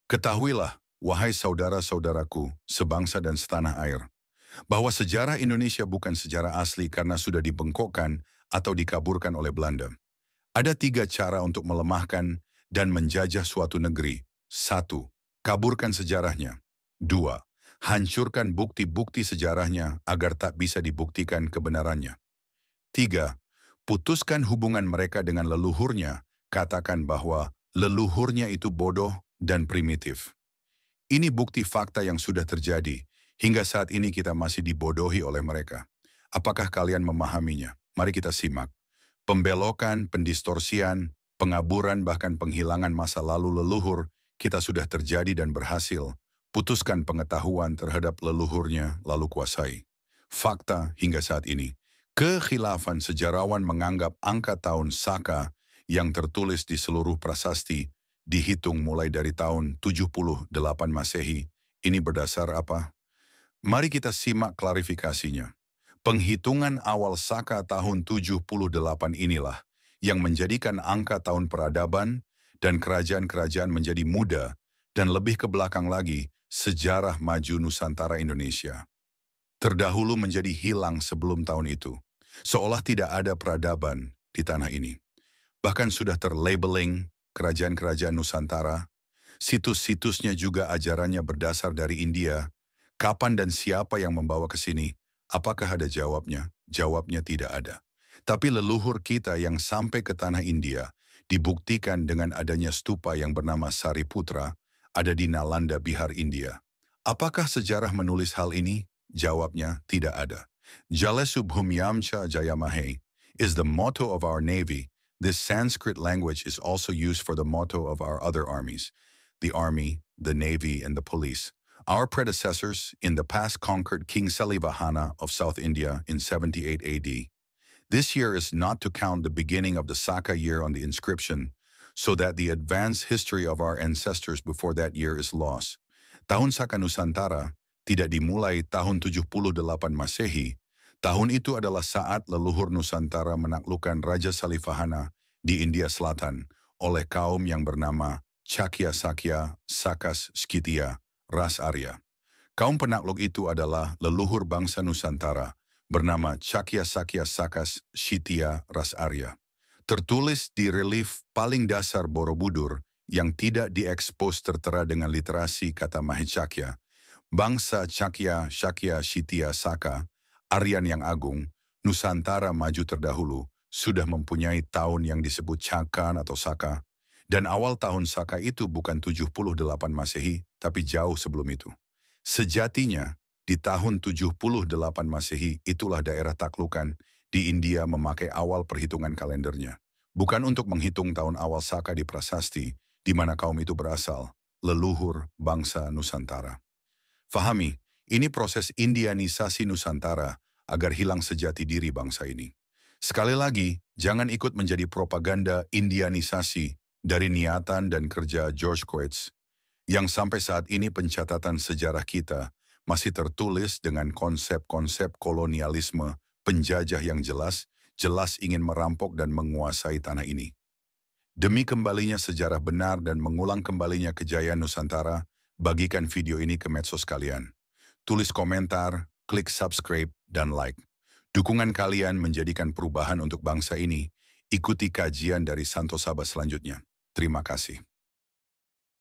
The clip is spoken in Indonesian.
Ketahuilah, wahai saudara-saudaraku, sebangsa dan setanah air, bahwa sejarah Indonesia bukan sejarah asli karena sudah dibengkokkan atau dikaburkan oleh Belanda. Ada tiga cara untuk melemahkan dan menjajah suatu negeri. Satu, kaburkan sejarahnya. Dua, hancurkan bukti-bukti sejarahnya agar tak bisa dibuktikan kebenarannya. Tiga, putuskan hubungan mereka dengan leluhurnya, katakan bahwa leluhurnya itu bodoh dan primitif. Ini bukti fakta yang sudah terjadi. Hingga saat ini kita masih dibodohi oleh mereka. Apakah kalian memahaminya? Mari kita simak. Pembelokan, pendistorsian, pengaburan bahkan penghilangan masa lalu leluhur kita sudah terjadi dan berhasil. Putuskan pengetahuan terhadap leluhurnya lalu kuasai. Fakta hingga saat ini. Kekhilafan sejarawan menganggap angka tahun Saka yang tertulis di seluruh prasasti dihitung mulai dari tahun 78 Masehi. Ini berdasar apa? Mari kita simak klarifikasinya. Penghitungan awal Saka tahun 78 inilah yang menjadikan angka tahun peradaban dan kerajaan-kerajaan menjadi muda dan lebih ke belakang lagi sejarah maju Nusantara Indonesia. Terdahulu menjadi hilang sebelum tahun itu. Seolah tidak ada peradaban di tanah ini. Bahkan sudah terlabeling kerajaan-kerajaan Nusantara. Situs-situsnya juga ajarannya berdasar dari India. Kapan dan siapa yang membawa ke sini? Apakah ada jawabnya? Jawabnya tidak ada. Tapi leluhur kita yang sampai ke tanah India dibuktikan dengan adanya stupa yang bernama Sariputra ada di Nalanda, Bihar, India. Apakah sejarah menulis hal ini? Jawabnya tidak ada. Jalesu Bhumyamcha Jayamahe is the motto of our navy. This Sanskrit language is also used for the motto of our other armies, the army, the navy, and the police. Our predecessors in the past conquered King Salivahana of South India in 78 AD. This year is not to count the beginning of the Saka year on the inscription, so that the advanced history of our ancestors before that year is lost. Tahun Saka Nusantara tidak dimulai tahun 78 Masehi. Tahun itu adalah saat leluhur Nusantara menaklukkan Raja Salivahana di India Selatan oleh kaum yang bernama Chakya Sakya Sakas Skitya Ras Arya. Kaum penakluk itu adalah leluhur bangsa Nusantara bernama Chakya Sakya Sakas Skitya Ras Arya. Tertulis di relief paling dasar Borobudur yang tidak diekspos tertera dengan literasi kata Mahechakya. Bangsa Chakya Sakya Skitya Saka, Aryan yang agung, Nusantara maju terdahulu, sudah mempunyai tahun yang disebut Cakan atau Saka. Dan awal tahun Saka itu bukan 78 Masehi, tapi jauh sebelum itu. Sejatinya, di tahun 78 Masehi itulah daerah taklukan di India memakai awal perhitungan kalendernya. Bukan untuk menghitung tahun awal Saka di prasasti, di mana kaum itu berasal, leluhur bangsa Nusantara. Fahami, ini proses Indianisasi Nusantara agar hilang sejati diri bangsa ini. Sekali lagi, jangan ikut menjadi propaganda Indianisasi dari niatan dan kerja George Coates, yang sampai saat ini pencatatan sejarah kita masih tertulis dengan konsep-konsep kolonialisme penjajah yang jelas ingin merampok dan menguasai tanah ini. Demi kembalinya sejarah benar dan mengulang kembalinya kejayaan Nusantara, bagikan video ini ke medsos kalian. Tulis komentar, klik subscribe, dan like. Dukungan kalian menjadikan perubahan untuk bangsa ini. Ikuti kajian dari Santo Saba selanjutnya. Terima kasih.